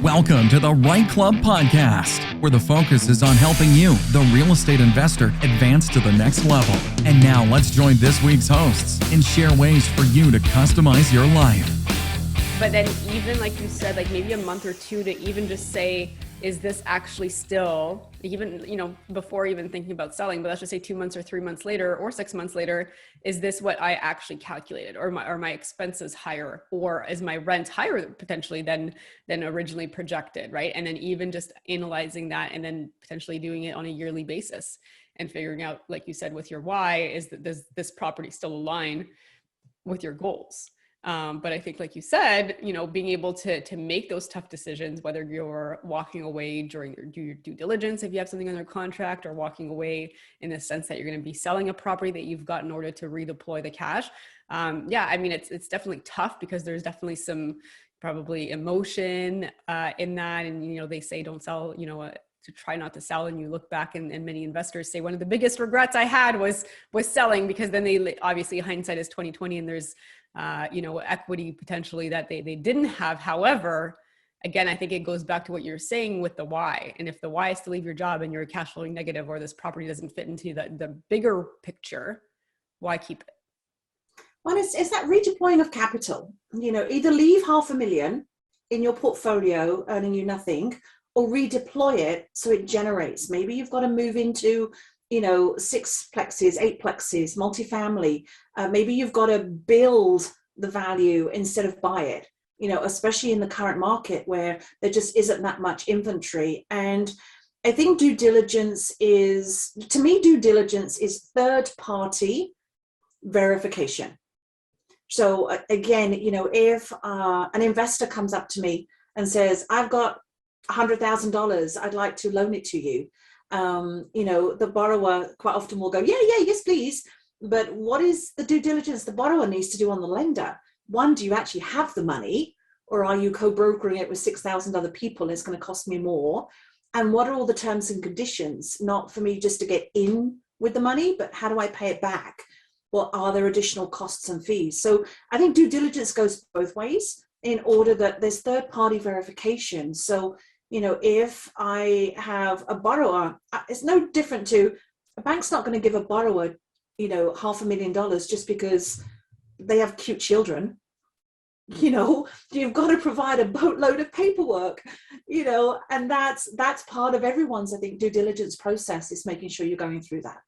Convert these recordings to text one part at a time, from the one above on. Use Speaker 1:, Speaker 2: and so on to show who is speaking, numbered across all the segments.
Speaker 1: Welcome to the Right Club Podcast, where the focus is on helping you, the real estate investor, advance to the next level. And now let's join this week's hosts and share ways for you to customize your life.
Speaker 2: But then even like you said, like maybe a month or two to even just say, is this actually still, even, before even thinking about selling, but let's just say 2 months or 3 months later or 6 months later, is this what I actually calculated? Or my expenses higher? Or is my rent higher potentially than originally projected, right? And then even just analyzing that and then potentially doing it on a yearly basis and figuring out, like you said, with your why, does this property still align with your goals? But I think, like you said, being able to make those tough decisions, whether you're walking away during your due diligence, if you have something under contract, or walking away in the sense that you're going to be selling a property that you've got in order to redeploy the cash. It's definitely tough because there's definitely some probably emotion in that. And, they say don't sell, to try not to sell. And you look back and many investors say one of the biggest regrets I had was selling, because then they obviously hindsight is 2020 and there's equity potentially that they didn't have. However, again, I think it goes back to what you're saying with the why. And if the why is to leave your job and you're cash flowing negative, or this property doesn't fit into the bigger picture, why keep it?
Speaker 3: Well, it's that redeploying of capital. Either leave $500,000 in your portfolio earning you nothing, or redeploy it so it generates. Maybe you've got to move into 6 plexes, 8 plexes, multifamily. Maybe you've got to build the value instead of buy it, especially in the current market where there just isn't that much inventory. And I think due diligence is third party verification. So again, if an investor comes up to me and says, I've got $100,000, I'd like to loan it to you. The borrower quite often will go, yes, please. But what is the due diligence the borrower needs to do on the lender? One, do you actually have the money, or are you co-brokering it with 6,000 other people and it's going to cost me more? And what are all the terms and conditions? Not for me just to get in with the money, but how do I pay it back? Well, are there additional costs and fees? So I think due diligence goes both ways in order that there's third-party verification. So if I have a borrower, it's no different to a bank's not going to give a borrower, $500,000 just because they have cute children. You've got to provide a boatload of paperwork, and that's part of everyone's, I think, due diligence process, is making sure you're going through that.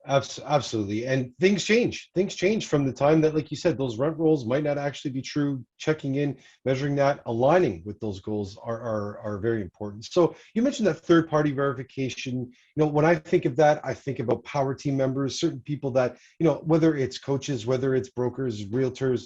Speaker 4: Absolutely. And things change from the time that, like you said, those rent rolls might not actually be true. Checking in, measuring that, aligning with those goals are very important. So you mentioned that third party verification. When I think of that, I think about power team members, certain people that, whether it's coaches, whether it's brokers, realtors,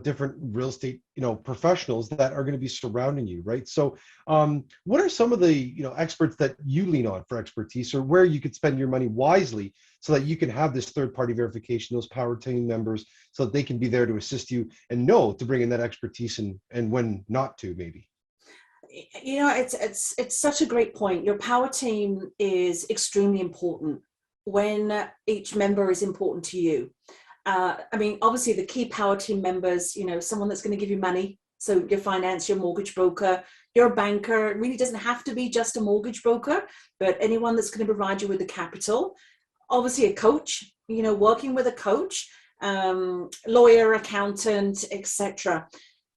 Speaker 4: different real estate, professionals that are going to be surrounding you, right? So what are some of the, experts that you lean on for expertise, or where you could spend your money wisely so that you can have this third-party verification, those power team members, so that they can be there to assist you and know to bring in that expertise and when not to, maybe?
Speaker 3: It's such a great point. Your power team is extremely important when each member is important to you. Obviously the key power team members, someone that's going to give you money. So your finance, your mortgage broker, your banker. It really doesn't have to be just a mortgage broker, but anyone that's going to provide you with the capital. Obviously a coach, working with a coach, lawyer, accountant, etc.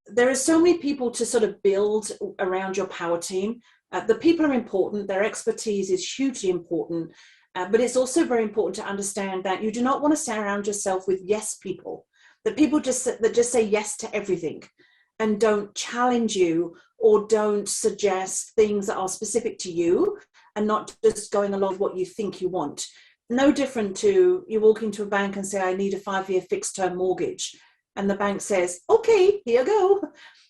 Speaker 3: There are so many people to sort of build around your power team. The people are important. Their expertise is hugely important. But it's also very important to understand that you do not want to surround yourself with yes people, that people that just say yes to everything and don't challenge you or don't suggest things that are specific to you and not just going along with what you think you want. No different to you walk into a bank and say, I need a 5-year fixed term mortgage. And the bank says, okay, here you go.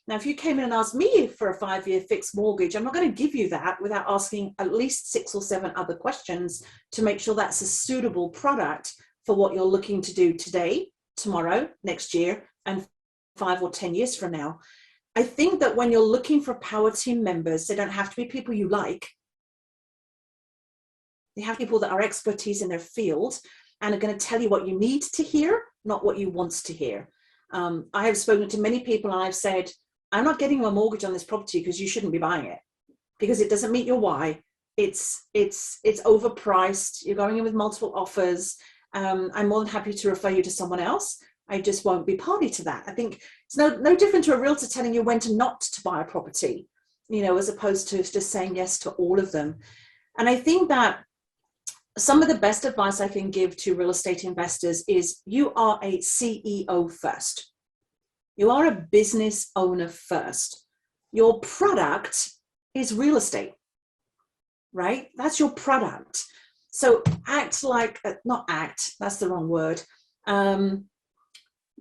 Speaker 3: Now, if you came in and asked me for a 5-year fixed mortgage, I'm not going to give you that without asking at least 6 or 7 other questions to make sure that's a suitable product for what you're looking to do today, tomorrow, next year, and 5 or 10 years from now. I think that when you're looking for power team members, they don't have to be people you like. They have people that are expertise in their field and are going to tell you what you need to hear, not what you want to hear. I have spoken to many people and I've said, I'm not getting a mortgage on this property because you shouldn't be buying it, because it doesn't meet your why. It's overpriced. You're going in with multiple offers. I'm more than happy to refer you to someone else. I just won't be party to that. I think it's no different to a realtor telling you when to not to buy a property, as opposed to just saying yes to all of them. And I think that some of the best advice I can give to real estate investors is you are a CEO first. You are a business owner first. Your product is real estate, right? That's your product. So that's the wrong word.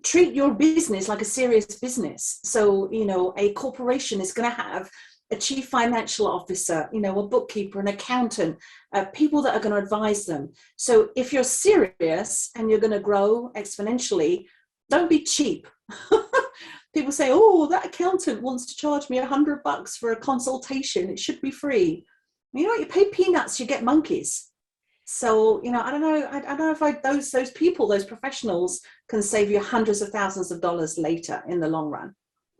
Speaker 3: Treat your business like a serious business. So, a corporation is going to have a chief financial officer, a bookkeeper, an accountant, people that are going to advise them. So if you're serious and you're going to grow exponentially, don't be cheap. People say, oh, that accountant wants to charge me $100 for a consultation. It should be free. You pay peanuts, you get monkeys. So, I don't know if those people, those professionals can save you hundreds of thousands of dollars later in the long run.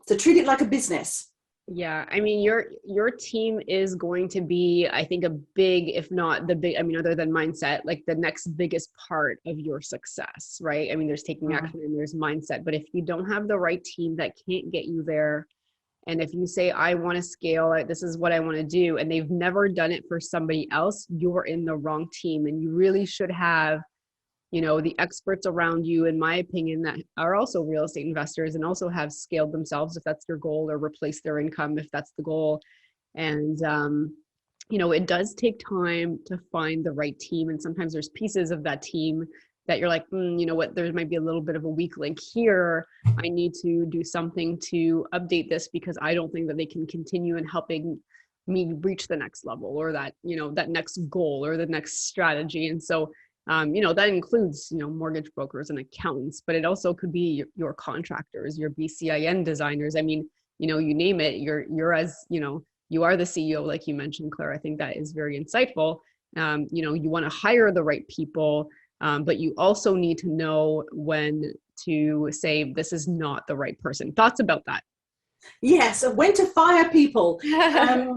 Speaker 3: So treat it like a business.
Speaker 2: Yeah. I mean, your team is going to be, I think, a big, if not the big, other than mindset, like the next biggest part of your success, right? I mean, there's taking action and there's mindset, but if you don't have the right team that can't get you there, and if you say, I want to scale, this is what I want to do, and they've never done it for somebody else, you're in the wrong team. And you really should have, the experts around you, in my opinion, that are also real estate investors and also have scaled themselves, if that's their goal, or replaced their income, if that's the goal. And, it does take time to find the right team. And sometimes there's pieces of that team that you're like, you know what, there might be a little bit of a weak link here. I need to do something to update this because I don't think that they can continue in helping me reach the next level, or that, that next goal or the next strategy. And so, that includes, mortgage brokers and accountants, but it also could be your contractors, your BCIN designers. I mean, you name it, you're as, you are the CEO, like you mentioned, Claire. I think that is very insightful. You want to hire the right people. But you also need to know when to say, this is not the right person. Thoughts about that?
Speaker 3: Yes, when to fire people. I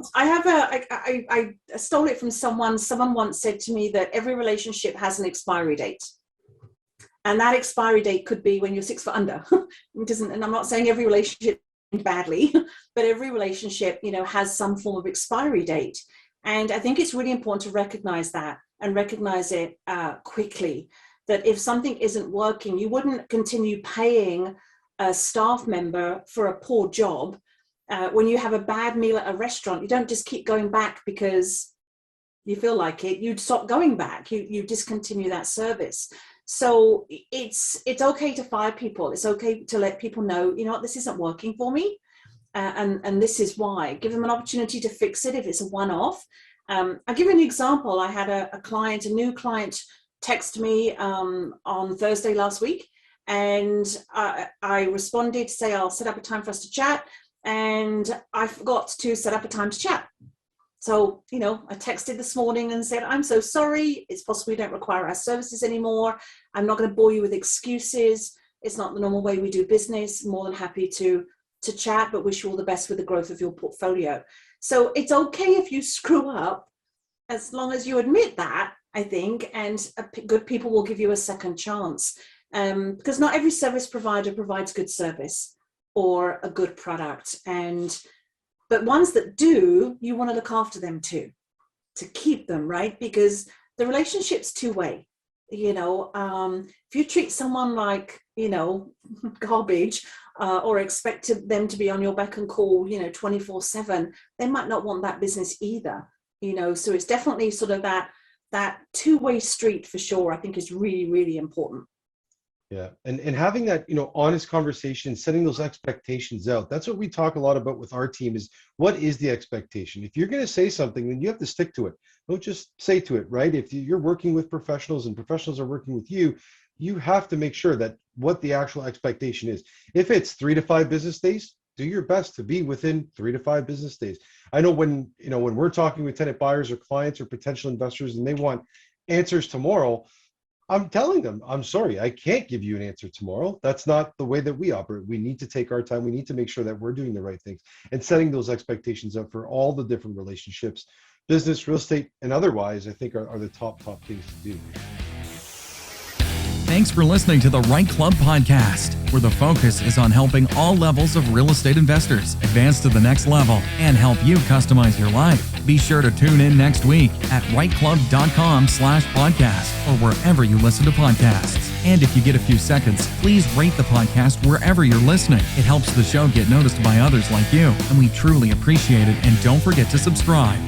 Speaker 3: stole it from someone. Someone once said to me that every relationship has an expiry date. And that expiry date could be when you're 6 foot under. It doesn't, and I'm not saying every relationship badly, but every relationship, has some form of expiry date. And I think it's really important to recognize that, and recognize it quickly, that if something isn't working, you wouldn't continue paying a staff member for a poor job. When you have a bad meal at a restaurant, you don't just keep going back because you feel like it. You'd stop going back. You discontinue that service. So it's okay to fire people. It's okay to let people know, this isn't working for me. And this is why. Give them an opportunity to fix it if it's a one-off. I'll give you an example. I had a new client text me on Thursday last week, and I responded to say, I'll set up a time for us to chat, and I forgot to set up a time to chat. So, I texted this morning and said, I'm so sorry. It's possible we don't require our services anymore. I'm not going to bore you with excuses. It's not the normal way we do business. More than happy to chat, but wish you all the best with the growth of your portfolio. So it's okay if you screw up, as long as you admit that, I think, and good people will give you a second chance. Because not every service provider provides good service or a good product. But ones that do, you want to look after them too, to keep them, right? Because the relationship's two-way. If you treat someone like, garbage, or expect them to be on your beck and call, 24/7, they might not want that business either. So it's definitely sort of that two-way street for sure, I think is really, really important.
Speaker 4: Yeah. And having that, honest conversation, setting those expectations out. That's what we talk a lot about with our team, is what is the expectation? If you're going to say something, then you have to stick to it. Don't just say to it, right? If you're working with professionals and professionals are working with you, you have to make sure that what the actual expectation is. If it's 3 to 5 business days, do your best to be within 3 to 5 business days. I know when we're talking with tenant buyers or clients or potential investors and they want answers tomorrow, I'm telling them, I'm sorry, I can't give you an answer tomorrow. That's not the way that we operate. We need to take our time. We need to make sure that we're doing the right things and setting those expectations up for all the different relationships, business, real estate, and otherwise, I think are the top things to do.
Speaker 1: Thanks for listening to the Right Club podcast, where the focus is on helping all levels of real estate investors advance to the next level and help you customize your life. Be sure to tune in next week at rightclub.com/podcast or wherever you listen to podcasts. And if you get a few seconds, please rate the podcast wherever you're listening. It helps the show get noticed by others like you, and we truly appreciate it. And don't forget to subscribe.